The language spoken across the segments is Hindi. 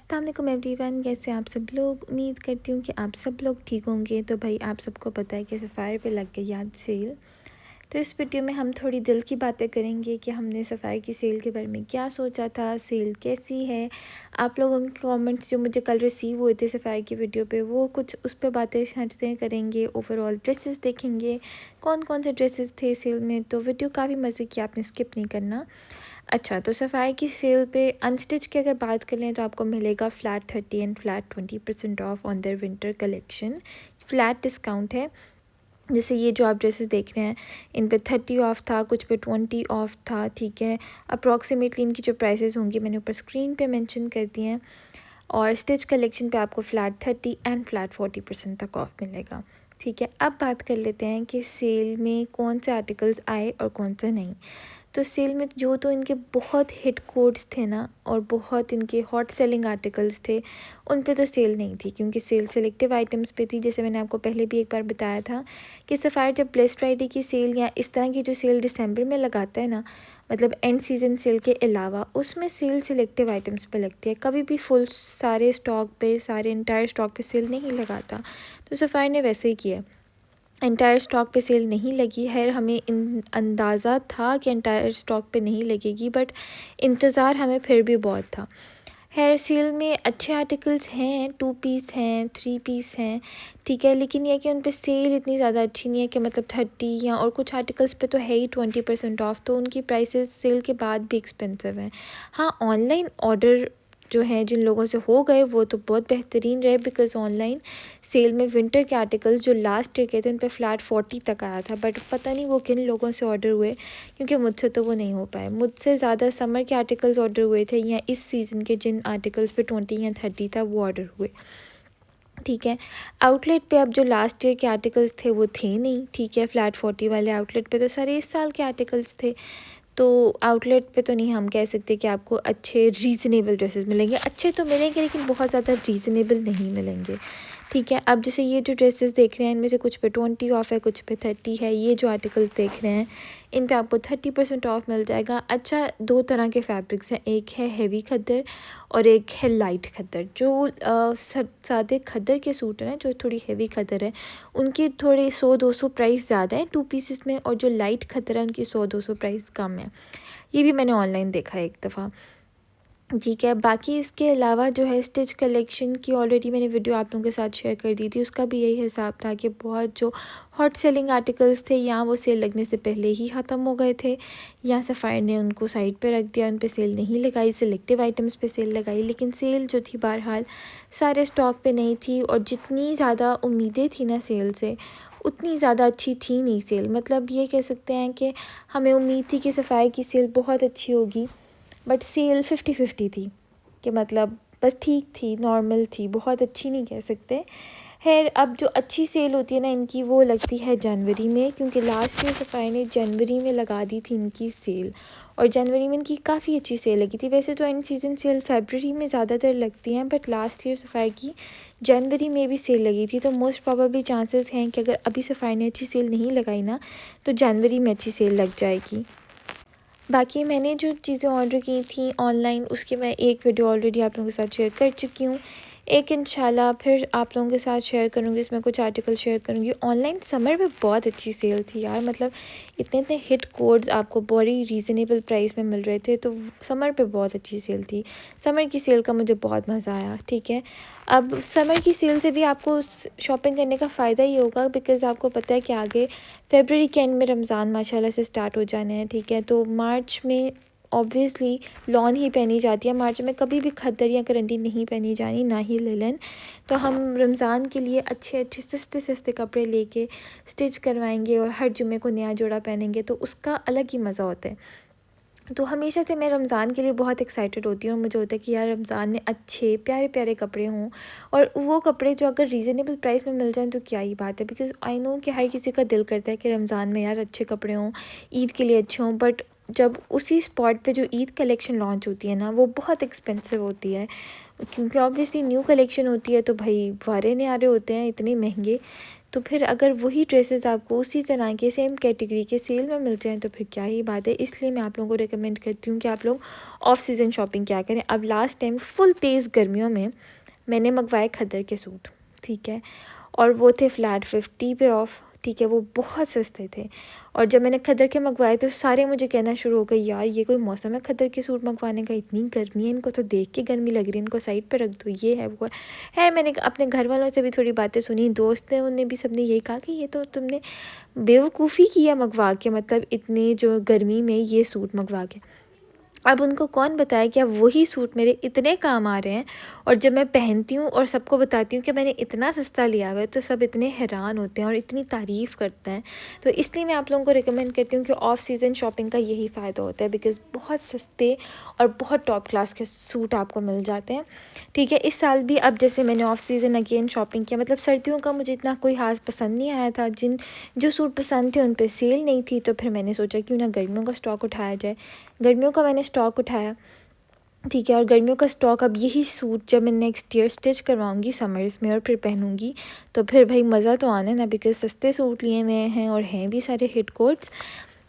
अस्सलाम वालेकुम एवरीवन, कैसे हैं आप सब लोग। उम्मीद करती हूँ कि आप सब लोग ठीक होंगे। तो भाई आप सबको पता है कि सफ़ायर पे लग गई आज सेल। तो इस वीडियो में हम थोड़ी दिल की बातें करेंगे कि हमने सफ़ायर की सेल के बारे में क्या सोचा था, सेल कैसी है। आप लोगों के कमेंट्स जो मुझे कल रिसीव हुए थे सफ़ायर की वीडियो पे, वो कुछ उस पर बातें हटते करेंगे। ओवरऑल ड्रेसेस देखेंगे, कौन कौन से ड्रेसेस थे सेल में। तो वीडियो काफ़ी मज़े की, आपने स्किप नहीं करना। अच्छा, तो सफ़ाई की सेल पे अनस्टिच की अगर बात कर लें तो आपको मिलेगा flat 30 and flat 20% of on their winter collection. Flat discount है। जैसे ये जो आप ड्रेसेस देख रहे हैं, इन पे 30 ऑफ था, कुछ पे 20 ऑफ था, ठीक है। अप्रॉक्सीमेटली इनकी जो प्राइसेस होंगी मैंने ऊपर स्क्रीन पे मेंशन कर दिए हैं। और स्टिच कलेक्शन पे आपको फ्लैट 30 एंड फ्लैट 40% तक ऑफ मिलेगा, ठीक है। अब बात कर लेते हैं कि सेल में कौन से आर्टिकल्स आए और कौन से नहीं। तो सेल में जो तो इनके बहुत हिट कोड्स थे ना, और बहुत इनके हॉट सेलिंग आर्टिकल्स थे, उन पे तो सेल नहीं थी, क्योंकि सेल सेलेक्टिव आइटम्स पे थी। जैसे मैंने आपको पहले भी एक बार बताया था कि सफ़ायर जब ब्लेस फ्राइडे की सेल या इस तरह की जो सेल दिसंबर में लगाता है ना, मतलब एंड सीज़न सेल के अलावा, उसमें सेल सेलेक्टिव आइटम्स पे लगती है। कभी भी फुल सारे स्टॉक पे, सारे इंटायर स्टॉक पे सेल नहीं लगाता। तो सफ़ायर ने वैसे ही किया, एंटायर स्टॉक पे सेल नहीं लगी है। हमें अंदाज़ा था कि एंटायर स्टॉक पे नहीं लगेगी, बट इंतज़ार हमें फिर भी बहुत था। हेयर सेल में अच्छे आर्टिकल्स हैं, 2 पीस हैं, 3 पीस हैं, ठीक है। लेकिन ये है कि उन पे सेल इतनी ज़्यादा अच्छी नहीं है कि मतलब 30 या, और कुछ आर्टिकल्स पे तो है ही 20% ऑफ, तो उनकी प्राइसेस सेल के बाद भी एक्सपेंसिव हैं। हाँ, ऑनलाइन ऑर्डर जो हैं जिन लोगों से हो गए वो तो बहुत बेहतरीन रहे, बिकॉज़ ऑनलाइन सेल में विंटर के आर्टिकल्स जो लास्ट ईयर के थे उन पे फ्लैट 40 तक आया था। बट पता नहीं वो किन लोगों से ऑर्डर हुए, क्योंकि मुझसे तो वो नहीं हो पाए। मुझसे ज़्यादा समर के आर्टिकल्स ऑर्डर हुए थे, या इस सीज़न के जिन आर्टिकल्स पे 20 या 30 था वो ऑर्डर हुए, ठीक है। आउटलेट पे अब जो लास्ट ईयर के आर्टिकल्स थे वो थे नहीं, ठीक है। फ्लैट 40 वाले आउटलेट पे तो सारे इस साल के आर्टिकल्स थे। तो आउटलेट पे तो नहीं हम कह सकते कि आपको अच्छे रीज़नेबल ड्रेसेस मिलेंगे। अच्छे तो मिलेंगे लेकिन बहुत ज़्यादा रीज़नेबल नहीं मिलेंगे, ठीक है। अब जैसे ये जो ड्रेसेस देख रहे हैं, इनमें से कुछ पे 20 ऑफ है, कुछ पे 30 है। ये जो आर्टिकल्स देख रहे हैं, इन पे आपको 30% ऑफ मिल जाएगा। अच्छा, दो तरह के फैब्रिक्स हैं, एक है हेवी खद्दर और एक है लाइट खद्दर। जो सादे खद्दर के सूट हैं ना, जो थोड़ी हेवी खद्दर है, उनके थोड़े 100-200 प्राइस ज़्यादा है 2 पीसेस में, और जो लाइट खद्दर है उनकी 100-200 प्राइस कम है। ये भी मैंने ऑनलाइन देखा है एक दफ़ा, ठीक है। बाकी इसके अलावा जो है स्टिच कलेक्शन की ऑलरेडी मैंने वीडियो आप लोगों के साथ शेयर कर दी थी। उसका भी यही हिसाब था कि बहुत जो हॉट सेलिंग आर्टिकल्स थे, या वो सेल लगने से पहले ही ख़त्म हो गए थे, या सफ़ायर ने उनको साइड पे रख दिया, उन पे सेल नहीं लगाई, सिलेक्टिव आइटम्स पे सेल लगाई। लेकिन सेल जो थी बहरहाल सारे स्टॉक पे नहीं थी, और जितनी ज़्यादा उम्मीदें थी ना सेल से, उतनी ज़्यादा अच्छी थी नहीं सेल। मतलब ये कह सकते हैं कि हमें उम्मीद थी कि सफ़ायर की सेल बहुत अच्छी होगी, बट सेल 50-50 थी, कि मतलब बस ठीक थी, नॉर्मल थी, बहुत अच्छी नहीं कह सकते। खैर, अब जो अच्छी सेल होती है ना इनकी, वो लगती है जनवरी में, क्योंकि लास्ट ईयर सफ़ाई ने जनवरी में लगा दी थी इनकी सेल, और जनवरी में इनकी काफ़ी अच्छी सेल लगी थी। वैसे तो एंड सीज़न सेल फरवरी में ज़्यादातर लगती हैं, बट लास्ट ईयर सफ़ाई की जनवरी में भी सेल लगी थी। तो मोस्ट प्रोबेबली चांसेस हैं कि अगर अभी सफ़ाई ने अच्छी सेल नहीं लगाई ना, तो जनवरी में अच्छी सेल लग जाएगी। बाकी मैंने जो चीज़ें ऑर्डर की थी ऑनलाइन, उसकी मैं एक वीडियो ऑलरेडी आप लोगों के साथ शेयर कर चुकी हूँ। एक इंशाल्लाह फिर आप लोगों के साथ शेयर करूँगी, इसमें कुछ आर्टिकल शेयर करूँगी। ऑनलाइन समर में बहुत अच्छी सेल थी यार, मतलब इतने इतने हिट कोड्स आपको बड़ी रीज़नेबल प्राइस में मिल रहे थे, तो समर पे बहुत अच्छी सेल थी। समर की सेल का मुझे बहुत मज़ा आया, ठीक है। अब समर की सेल से भी आपको शॉपिंग करने का फ़ायदा ही होगा, बिकॉज़ आपको पता है कि आगे फ़रवरी के एंड में रमज़ान माशाल्लाह से स्टार्ट हो जाने हैं, ठीक है। तो मार्च में ऑब्वियसली लॉन ही पहनी जाती है। मार्च में कभी भी खद्दर या करंडी नहीं पहनी जानी, ना ही लिलन। तो हम रमज़ान के लिए अच्छे अच्छे सस्ते सस्ते कपड़े लेके स्टिच करवाएंगे, और हर जुमे को नया जोड़ा पहनेंगे, तो उसका अलग ही मज़ा होता है। तो हमेशा से मैं रमज़ान के लिए बहुत एक्साइटेड होती हूँ, और मुझे होता है कि यार रमज़ान में अच्छे प्यारे प्यारे कपड़े हों, और वो कपड़े जो अगर रीज़नेबल प्राइस में मिल जाएं तो क्या ही बात है। बिकॉज़ आई नो कि हर किसी का दिल करता है कि रमज़ान में यार अच्छे कपड़े हों, ईद के लिए अच्छे हों, बट जब उसी स्पॉट पे जो ईद कलेक्शन लॉन्च होती है ना, वो बहुत एक्सपेंसिव होती है, क्योंकि ऑब्वियसली न्यू कलेक्शन होती है तो भाई वारे नहीं आ रहे होते हैं इतने महंगे। तो फिर अगर वही ड्रेसेस आपको उसी तरह के सेम कैटेगरी के सेल में मिल जाएँ तो फिर क्या ही बात है। इसलिए मैं आप लोगों को रिकमेंड करती हूँ कि आप लोग ऑफ सीज़न शॉपिंग क्या करें। अब लास्ट टाइम फुल तेज़ गर्मियों में मैंने मंगवाए खद्दर के सूट, ठीक है, और वो थे फ्लैट 50 पे ऑफ, ठीक है, वो बहुत सस्ते थे। और जब मैंने खद्दर के मंगवाए तो सारे मुझे कहना शुरू हो गए, यार ये कोई मौसम है खद्दर के सूट मंगवाने का, इतनी गर्मी है, इनको तो देख के गर्मी लग रही है, इनको साइड पे रख दो, ये है वो है। मैंने अपने घर वालों से भी थोड़ी बातें सुनी, दोस्त ने, उनने भी सबने यही कहा कि ये तो तुमने बेवकूफ़ी की है मंगवा के, मतलब इतनी जो गर्मी में ये सूट मंगवा के। अब उनको कौन बताए कि अब वही सूट मेरे इतने काम आ रहे हैं, और जब मैं पहनती हूँ और सबको बताती हूँ कि मैंने इतना सस्ता लिया हुआ है तो सब इतने हैरान होते हैं और इतनी तारीफ़ करते हैं। तो इसलिए मैं आप लोगों को रिकमेंड करती हूँ कि ऑफ़ सीज़न शॉपिंग का यही फ़ायदा होता है, बिकॉज़ बहुत सस्ते और बहुत टॉप क्लास के सूट आपको मिल जाते हैं, ठीक है। इस साल भी अब जैसे मैंने ऑफ़ सीज़न अगेन शॉपिंग किया, मतलब सर्दियों का मुझे इतना कोई ख़ास पसंद नहीं आया था, जो सूट पसंद थे उन पर सेल नहीं थी, तो फिर मैंने सोचा क्यों ना गर्मियों का स्टॉक उठाया जाए। गर्मियों का मैंने स्टॉक उठाया, ठीक है, और गर्मियों का स्टॉक अब यही सूट जब मैं नेक्स्ट ईयर स्टिच करवाऊंगी समर्स में और फिर पहनूंगी तो फिर भाई मज़ा तो आना है ना, बिकॉज सस्ते सूट लिए हुए हैं और हैं भी सारे हिट कोट्स।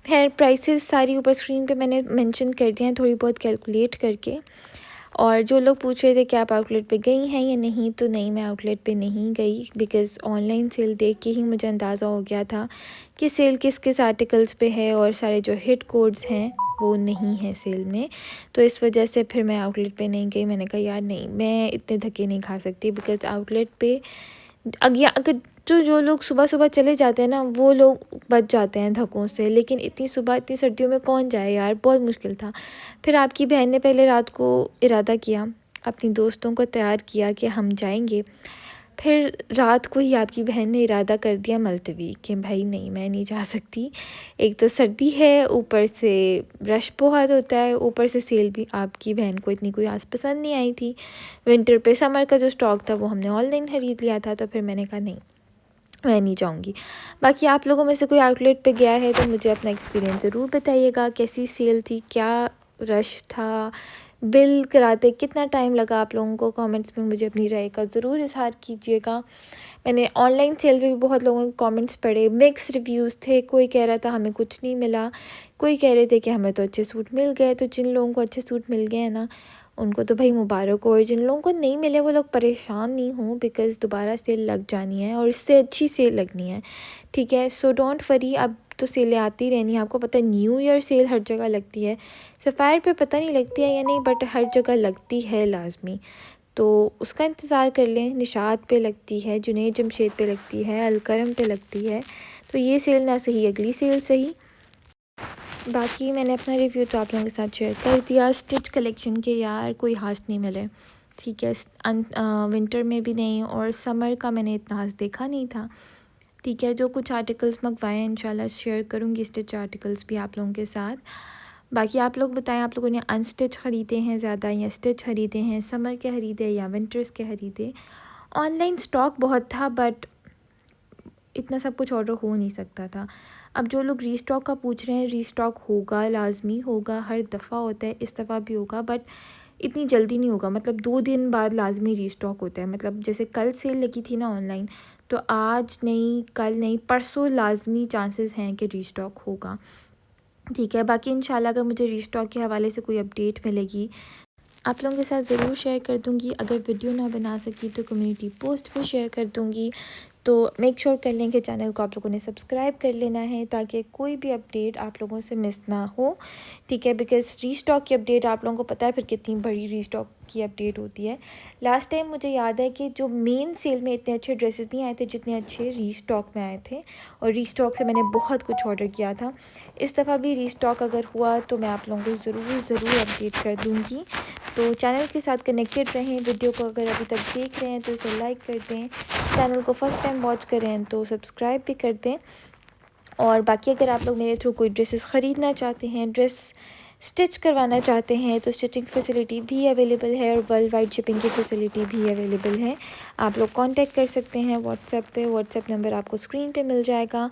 खैर प्राइसेस सारी ऊपर स्क्रीन पे मैंने मेंशन कर दिया हैं थोड़ी बहुत कैलकुलेट करके। और जो लोग पूछ रहे थे कि आप आउटलेट पे गई हैं या नहीं, तो नहीं, मैं आउटलेट पे नहीं गई, बिकॉज़ ऑनलाइन सेल देख के ही मुझे अंदाज़ा हो गया था कि सेल किस किस आर्टिकल्स पे है, और सारे जो हिट कोड्स हैं वो नहीं है सेल में। तो इस वजह से फिर मैं आउटलेट पे नहीं गई। मैंने कहा यार नहीं, मैं इतने धक्के नहीं खा सकती, बिकॉज़ आउटलेट पे अगर जो लोग सुबह सुबह चले जाते हैं ना, वो लोग बच जाते हैं धक्कों से, लेकिन इतनी सुबह इतनी सर्दियों में कौन जाए यार, बहुत मुश्किल था। फिर आपकी बहन ने पहले रात को इरादा किया, अपनी दोस्तों को तैयार किया कि हम जाएंगे। फिर रात को ही आपकी बहन ने इरादा कर दिया मुलतवी कि भाई नहीं, मैं नहीं जा सकती, एक तो सर्दी है, ऊपर से रश बहुत होता है, ऊपर से सेल भी आपकी बहन को इतनी कोई आस पसंद नहीं आई थी। विंटर पे समर का जो स्टॉक था वो हमने ऑनलाइन ख़रीद लिया था, तो फिर मैंने कहा नहीं, मैं नहीं जाऊँगी। बाकी आप लोगों में से कोई आउटलेट पे गया है तो मुझे अपना एक्सपीरियंस ज़रूर बताइएगा, कैसी सेल थी, क्या रश था, बिल कराते कितना टाइम लगा आप लोगों को। कमेंट्स में मुझे अपनी राय का ज़रूर इज़हार कीजिएगा। मैंने ऑनलाइन सेल पे भी बहुत लोगों के कमेंट्स पढ़े, मिक्स रिव्यूज़ थे, कोई कह रहा था हमें कुछ नहीं मिला, कोई कह रहे थे कि हमें तो अच्छे सूट मिल गए। तो जिन लोगों को अच्छे सूट मिल गए हैं ना, उनको तो भाई मुबारक हो, और जिन लोगों को नहीं मिले वो लोग परेशान नहीं हों, बिकॉज़ दोबारा सेल लग जानी है और इससे अच्छी सेल लगनी है, ठीक है। सो डोंट वरी, अब तो सेलें आती रहनी है। आपको पता है न्यू ईयर सेल हर जगह लगती है, सफ़ायर पे पता नहीं लगती है या नहीं, बट हर जगह लगती है लाजमी, तो उसका इंतज़ार कर लें। निशात पे लगती है, जुनैद जमशेद पे लगती है, अलकरम पे लगती है, तो ये सेल ना सही अगली सेल सही। बाकी मैंने अपना रिव्यू तो आप लोगों के साथ शेयर कर दिया। स्टिच कलेक्शन के यार कोई हास नहीं मिले, ठीक है, विंटर में भी नहीं, और समर का मैंने इतना हास देखा नहीं था, ठीक है। जो कुछ आर्टिकल्स मंगवाए हैं इंशाल्लाह शेयर करूँगी स्टिच आर्टिकल्स भी आप लोगों के साथ। बाकी आप लोग बताएं, आप लोगों ने अनस्टिच ख़रीदे हैं ज़्यादा या स्टिच ख़रीदे हैं, समर के ख़रीदे या विंटर्स के ख़रीदे। ऑनलाइन स्टॉक बहुत था, बट इतना सब कुछ ऑर्डर हो नहीं सकता था। अब जो लोग रीस्टॉक का पूछ रहे हैं, रीस्टॉक होगा, लाजमी होगा, हर दफ़ा होता है, इस दफ़ा भी होगा, बट इतनी जल्दी नहीं होगा। मतलब 2 दिन बाद लाजमी रीस्टॉक होता है, मतलब जैसे कल सेल लगी थी ना ऑनलाइन, तो आज नहीं, कल नहीं, परसों लाजमी चांसेस हैं कि रीस्टॉक होगा, ठीक है। बाकी इंशाल्लाह अगर मुझे रीस्टॉक के हवाले से कोई अपडेट मिलेगी आप लोगों के साथ ज़रूर शेयर कर दूँगी। अगर वीडियो ना बना सकी तो कम्युनिटी पोस्ट पे शेयर कर दूँगी। तो मेक श्योर कर लें कि चैनल को आप लोगों ने सब्सक्राइब कर लेना है, ताकि कोई भी अपडेट आप लोगों से मिस ना हो, ठीक है। बिकॉज़ रीस्टॉक की अपडेट आप लोगों को पता है फिर कितनी बड़ी रीस्टॉक की अपडेट होती है। लास्ट टाइम मुझे याद है कि जो मेन सेल में इतने अच्छे ड्रेसेस नहीं आए थे जितने अच्छे रीस्टॉक में आए थे, और रीस्टॉक से मैंने बहुत कुछ ऑर्डर किया था। इस दफ़ा भी रीस्टॉक अगर हुआ तो मैं आप लोगों को ज़रूर अपडेट कर दूँगी। तो चैनल के साथ कनेक्टेड रहें। वीडियो को अगर अभी तक देख रहे हैं तो इसे लाइक कर दें, चैनल को फर्स्ट टाइम वॉच करें तो सब्सक्राइब भी कर दें। और बाकी अगर आप लोग मेरे थ्रू कोई ड्रेसेस ख़रीदना चाहते हैं, ड्रेस स्टिच करवाना चाहते हैं, तो स्टिचिंग फैसिलिटी भी अवेलेबल है और वर्ल्ड वाइड शिपिंग की फ़ैसिलिटी भी अवेलेबल है। आप लोग कांटेक्ट कर सकते हैं व्हाट्सएप पे, व्हाट्सएप नंबर आपको स्क्रीन पे मिल जाएगा,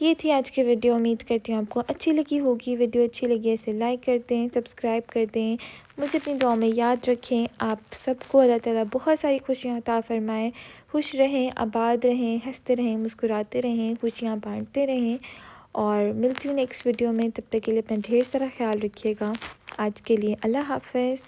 ये थी आज की वीडियो। उम्मीद करती हूँ आपको अच्छी लगी होगी। वीडियो अच्छी लगी है इसे लाइक कर दें, सब्सक्राइब कर दें, मुझे अपनी दुआ में याद रखें। आप सबको अल्लाह ताला बहुत सारी खुशियाँ अता फ़रमाए। खुश रहें, आबाद रहें, हंसते रहें, मुस्कुराते रहें, खुशियाँ बांटते रहें। और मिलती हूँ नेक्स्ट वीडियो में। तब तक के लिए अपना ढेर सारा ख्याल रखिएगा। आज के लिए अल्लाह हाफ़िज़।